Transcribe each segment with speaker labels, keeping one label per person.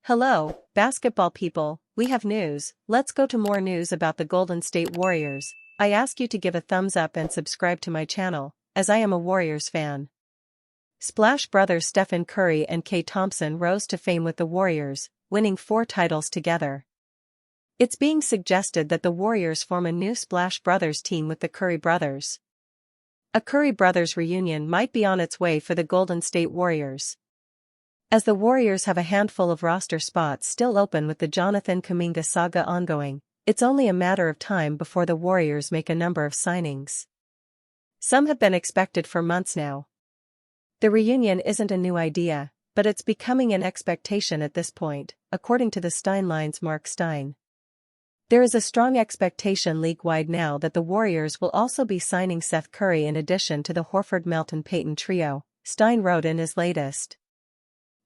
Speaker 1: Hello, basketball people, we have news. Let's go to more news about the Golden State Warriors. I ask you to give a thumbs up and subscribe to my channel, as I am a Warriors fan. Splash brothers Stephen Curry and Klay Thompson rose to fame with the Warriors, winning 4 titles together. It's being suggested that the Warriors form a new Splash Brothers team with the Curry brothers. A Curry brothers reunion might be on its way for the Golden State Warriors. As the Warriors have a handful of roster spots still open with the Jonathan Kuminga saga ongoing, it's only a matter of time before the Warriors make a number of signings. Some have been expected for months now. The reunion isn't a new idea, but it's becoming an expectation at this point, according to the Stein Line's Mark Stein. There is a strong expectation league-wide now that the Warriors will also be signing Seth Curry in addition to the Horford-Melton-Payton trio, Stein wrote in his latest.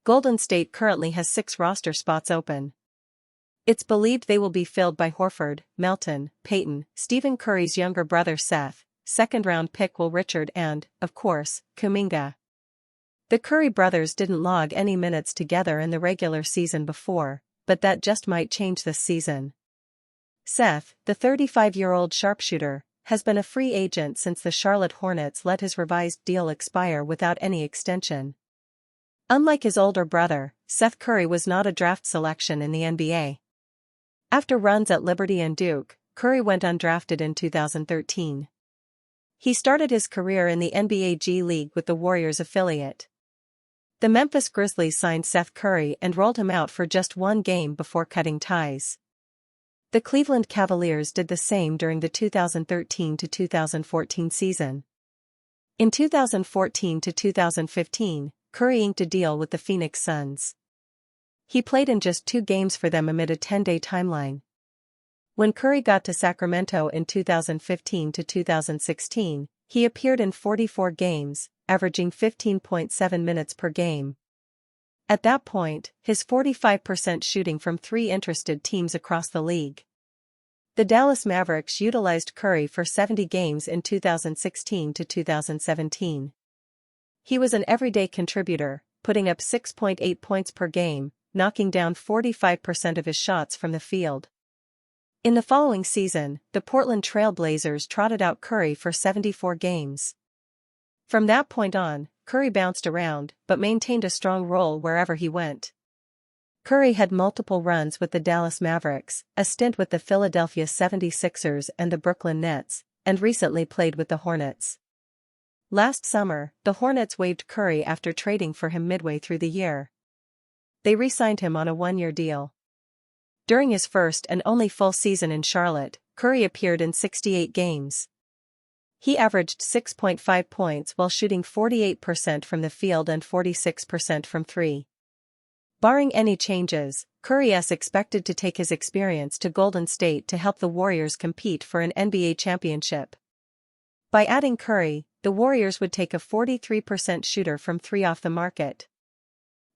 Speaker 1: Golden State currently has 6 roster spots open. It's believed they will be filled by Horford, Melton, Payton, Stephen Curry's younger brother Seth, second-round pick Will Richard and, of course, Kuminga. The Curry brothers didn't log any minutes together in the regular season before, but that just might change this season. Seth, the 35-year-old sharpshooter, has been a free agent since the Charlotte Hornets let his revised deal expire without any extension. Unlike his older brother, Seth Curry was not a draft selection in the NBA. After runs at Liberty and Duke, Curry went undrafted in 2013. He started his career in the NBA G League with the Warriors affiliate. The Memphis Grizzlies signed Seth Curry and rolled him out for just 1 game before cutting ties. The Cleveland Cavaliers did the same during the 2013-2014 season. In 2014-2015, Curry inked a deal with the Phoenix Suns. He played in just 2 games for them amid a 10-day timeline. When Curry got to Sacramento in 2015-2016, he appeared in 44 games, averaging 15.7 minutes per game. At that point, his 45% shooting from 3 interested teams across the league. The Dallas Mavericks utilized Curry for 70 games in 2016-2017. He was an everyday contributor, putting up 6.8 points per game, knocking down 45% of his shots from the field. In the following season, the Portland Trail Blazers trotted out Curry for 74 games. From that point on, Curry bounced around but maintained a strong role wherever he went. Curry had multiple runs with the Dallas Mavericks, a stint with the Philadelphia 76ers and the Brooklyn Nets, and recently played with the Hornets. Last summer, the Hornets waived Curry after trading for him midway through the year. They re-signed him on a 1-year deal. During his first and only full season in Charlotte, Curry appeared in 68 games. He averaged 6.5 points while shooting 48% from the field and 46% from 3. Barring any changes, Curry is expected to take his experience to Golden State to help the Warriors compete for an NBA championship. By adding Curry, the Warriors would take a 43% shooter from 3 off the market.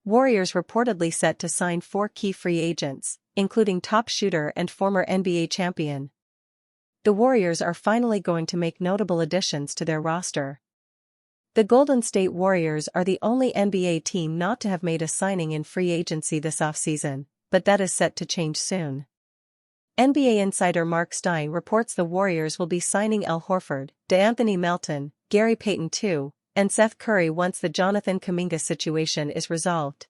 Speaker 1: Warriors reportedly set to sign 4 key free agents, including top shooter and former NBA champion. The Warriors are finally going to make notable additions to their roster. The Golden State Warriors are the only NBA team not to have made a signing in free agency this offseason, but that is set to change soon. NBA insider Mark Stein reports the Warriors will be signing Al Horford, DeAnthony Melton, Gary Payton II, and Seth Curry once the Jonathan Kuminga situation is resolved.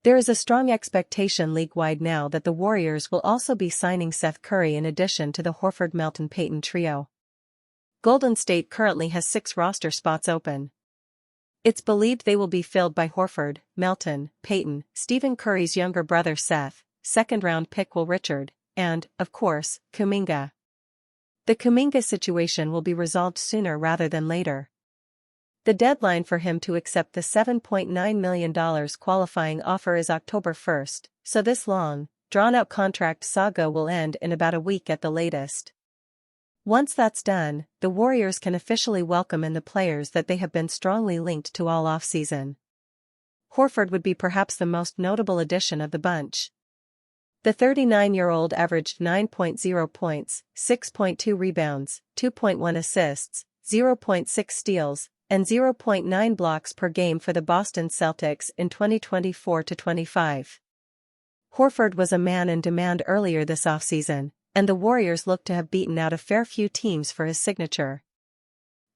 Speaker 1: There is a strong expectation league-wide now that the Warriors will also be signing Seth Curry in addition to the Horford-Melton-Payton trio. Golden State currently has 6 roster spots open. It's believed they will be filled by Horford, Melton, Payton, Stephen Curry's younger brother Seth, second-round pick Will Richard, and, of course, Kuminga. The Kuminga situation will be resolved sooner rather than later. The deadline for him to accept the $7.9 million qualifying offer is October 1st, so this long, drawn-out contract saga will end in about a week at the latest. Once that's done, the Warriors can officially welcome in the players that they have been strongly linked to all offseason. Horford would be perhaps the most notable addition of the bunch. The 39-year-old averaged 9.0 points, 6.2 rebounds, 2.1 assists, 0.6 steals, and 0.9 blocks per game for the Boston Celtics in 2024-25. Horford was a man in demand earlier this offseason, and the Warriors looked to have beaten out a fair few teams for his signature.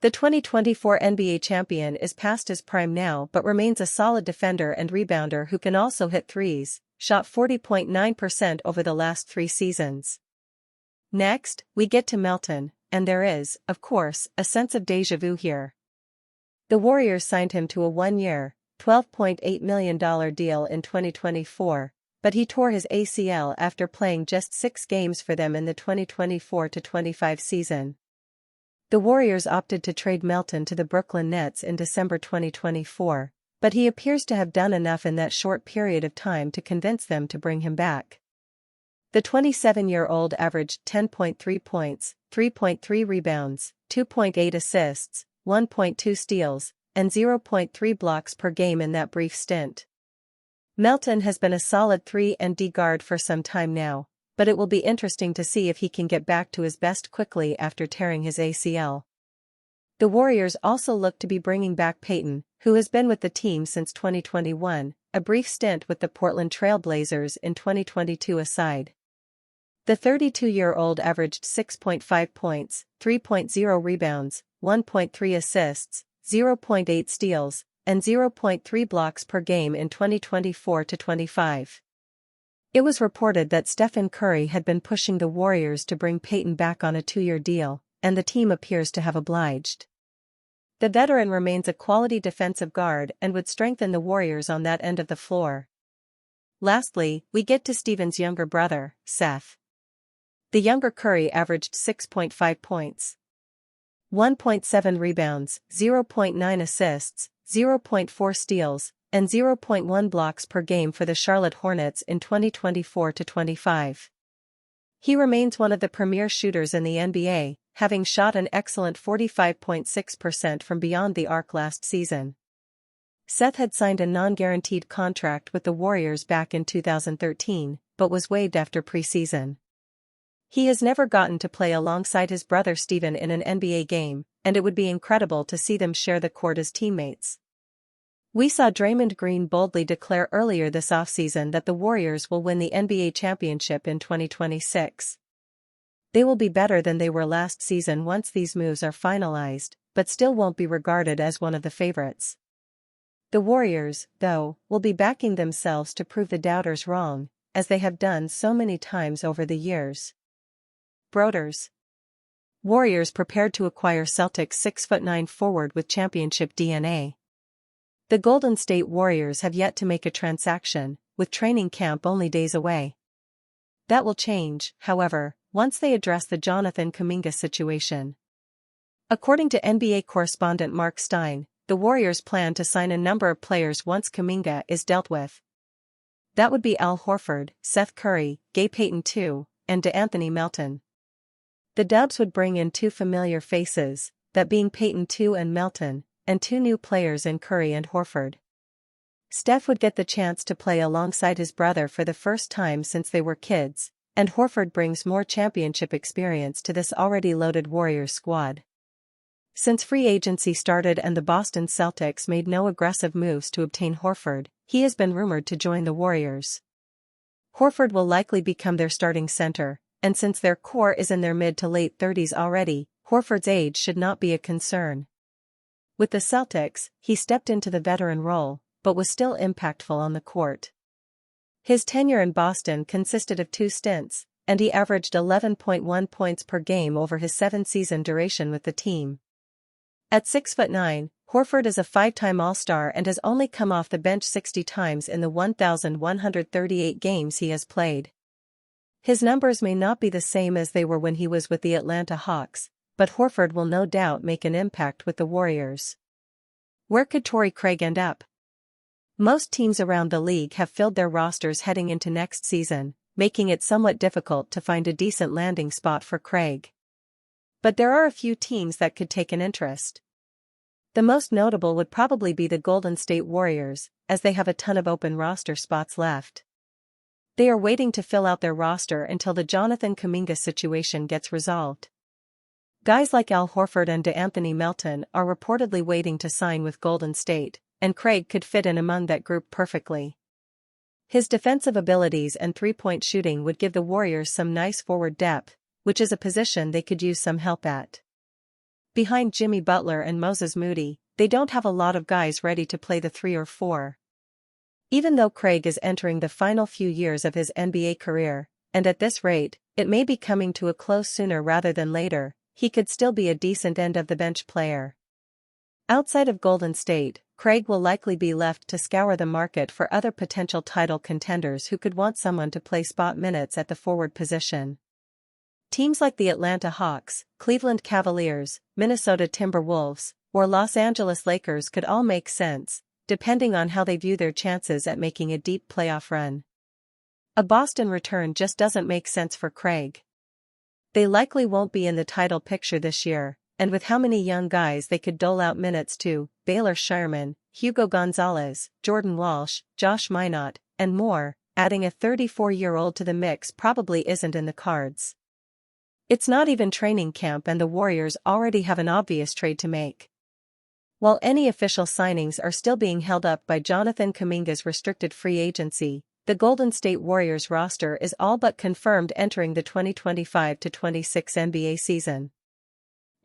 Speaker 1: The 2024 NBA champion is past his prime now but remains a solid defender and rebounder who can also hit threes, shot 40.9% over the last 3 seasons. Next, we get to Melton, and there is, of course, a sense of déjà vu here. The Warriors signed him to a 1-year, $12.8 million deal in 2024, but he tore his ACL after playing just 6 games for them in the 2024-25 season. The Warriors opted to trade Melton to the Brooklyn Nets in December 2024, but he appears to have done enough in that short period of time to convince them to bring him back. The 27-year-old averaged 10.3 points, 3.3 rebounds, 2.8 assists, 1.2 steals, and 0.3 blocks per game in that brief stint. Melton has been a solid 3-and-D guard for some time now, but it will be interesting to see if he can get back to his best quickly after tearing his ACL. The Warriors also look to be bringing back Payton, who has been with the team since 2021, a brief stint with the Portland Trail Blazers in 2022 aside. The 32-year-old averaged 6.5 points, 3.0 rebounds, 1.3 assists, 0.8 steals, and 0.3 blocks per game in 2024-25. It was reported that Stephen Curry had been pushing the Warriors to bring Payton back on a 2-year deal, and the team appears to have obliged. The veteran remains a quality defensive guard and would strengthen the Warriors on that end of the floor. Lastly, we get to Stephen's younger brother, Seth. The younger Curry averaged 6.5 points, 1.7 rebounds, 0.9 assists, 0.4 steals, and 0.1 blocks per game for the Charlotte Hornets in 2024-25. He remains one of the premier shooters in the NBA, having shot an excellent 45.6% from beyond the arc last season. Seth had signed a non-guaranteed contract with the Warriors back in 2013, but was waived after preseason. He has never gotten to play alongside his brother Stephen in an NBA game, and it would be incredible to see them share the court as teammates. We saw Draymond Green boldly declare earlier this offseason that the Warriors will win the NBA championship in 2026. They will be better than they were last season once these moves are finalized, but still won't be regarded as one of the favorites. The Warriors, though, will be backing themselves to prove the doubters wrong, as they have done so many times over the years. Broders. Warriors prepared to acquire Celtics 6'9" forward with championship DNA. The Golden State Warriors have yet to make a transaction, with training camp only days away. That will change, however, once they address the Jonathan Kuminga situation. According to NBA correspondent Mark Stein, the Warriors plan to sign a number of players once Kuminga is dealt with. That would be Al Horford, Seth Curry, Gary Payton II, and DeAnthony Melton. The Dubs would bring in 2 familiar faces, that being Payton II and Melton, and 2 new players in Curry and Horford. Steph would get the chance to play alongside his brother for the first time since they were kids, and Horford brings more championship experience to this already loaded Warriors squad. Since free agency started and the Boston Celtics made no aggressive moves to obtain Horford, he has been rumored to join the Warriors. Horford will likely become their starting center, and since their core is in their mid to late 30s already, Horford's age should not be a concern. With the Celtics, he stepped into the veteran role, but was still impactful on the court. His tenure in Boston consisted of 2 stints, and he averaged 11.1 points per game over his 7-season duration with the team. At 6'9", Horford is a 5-time All-Star and has only come off the bench 60 times in the 1,138 games he has played. His numbers may not be the same as they were when he was with the Atlanta Hawks, but Horford will no doubt make an impact with the Warriors. Where could Torrey Craig end up? Most teams around the league have filled their rosters heading into next season, making it somewhat difficult to find a decent landing spot for Craig. But there are a few teams that could take an interest. The most notable would probably be the Golden State Warriors, as they have a ton of open roster spots left. They are waiting to fill out their roster until the Jonathan Kuminga situation gets resolved. Guys like Al Horford and DeAnthony Melton are reportedly waiting to sign with Golden State, and Craig could fit in among that group perfectly. His defensive abilities and three-point shooting would give the Warriors some nice forward depth, which is a position they could use some help at. Behind Jimmy Butler and Moses Moody, they don't have a lot of guys ready to play the 3 or 4. Even though Craig is entering the final few years of his NBA career, and at this rate, it may be coming to a close sooner rather than later, he could still be a decent end-of-the-bench player. Outside of Golden State, Craig will likely be left to scour the market for other potential title contenders who could want someone to play spot minutes at the forward position. Teams like the Atlanta Hawks, Cleveland Cavaliers, Minnesota Timberwolves, or Los Angeles Lakers could all make sense, depending on how they view their chances at making a deep playoff run. A Boston return just doesn't make sense for Craig. They likely won't be in the title picture this year, and with how many young guys they could dole out minutes to, Baylor Scheierman, Hugo Gonzalez, Jordan Walsh, Josh Minott, and more, adding a 34-year-old to the mix probably isn't in the cards. It's not even training camp and the Warriors already have an obvious trade to make. While any official signings are still being held up by Jonathan Kuminga's restricted free agency, the Golden State Warriors roster is all but confirmed entering the 2025-26 NBA season.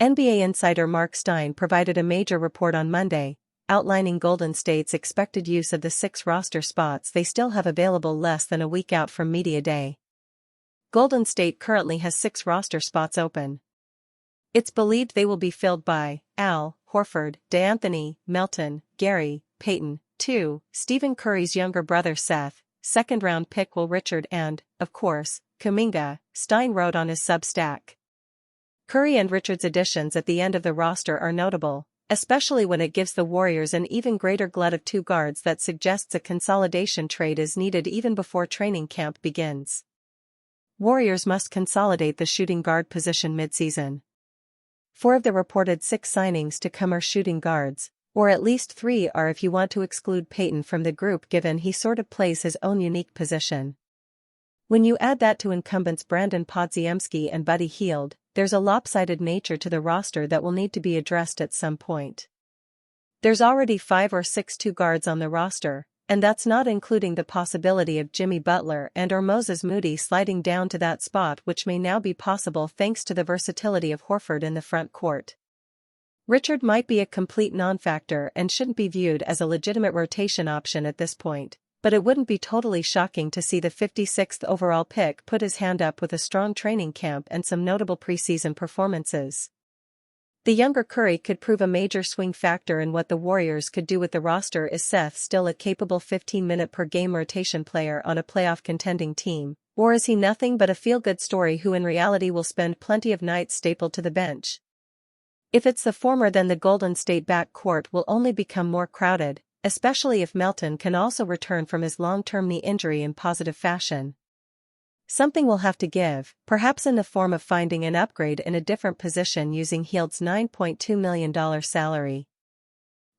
Speaker 1: NBA insider Mark Stein provided a major report on Monday, outlining Golden State's expected use of the 6 roster spots they still have available less than a week out from Media Day. Golden State currently has 6 roster spots open. It's believed they will be filled by Al Horford, DeAnthony Melton, Gary Payton, 2, Stephen Curry's younger brother Seth, second-round pick Will Richard and, of course, Kuminga, Stein wrote on his Substack. Curry and Richard's additions at the end of the roster are notable, especially when it gives the Warriors an even greater glut of 2 guards that suggests a consolidation trade is needed even before training camp begins. Warriors must consolidate the shooting guard position mid-season. 4 of the reported 6 signings to come are shooting guards, or at least 3 are if you want to exclude Payton from the group given he sort of plays his own unique position. When you add that to incumbents Brandon Podziemski and Buddy Hield, there's a lopsided nature to the roster that will need to be addressed at some point. There's already 5 or 6 2 guards on the roster, and that's not including the possibility of Jimmy Butler and or Moses Moody sliding down to that spot, which may now be possible thanks to the versatility of Horford in the front court. Richard might be a complete non-factor and shouldn't be viewed as a legitimate rotation option at this point, but it wouldn't be totally shocking to see the 56th overall pick put his hand up with a strong training camp and some notable preseason performances. The younger Curry could prove a major swing factor in what the Warriors could do with the roster. Is Seth still a capable 15-minute-per-game rotation player on a playoff contending team, or is he nothing but a feel-good story who in reality will spend plenty of nights stapled to the bench? If it's the former, then the Golden State backcourt will only become more crowded, especially if Melton can also return from his long-term knee injury in positive fashion. Something will have to give, perhaps in the form of finding an upgrade in a different position using Hield's $9.2 million salary.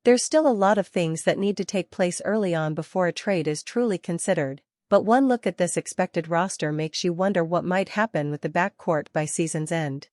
Speaker 1: There's still a lot of things that need to take place early on before a trade is truly considered, but one look at this expected roster makes you wonder what might happen with the backcourt by season's end.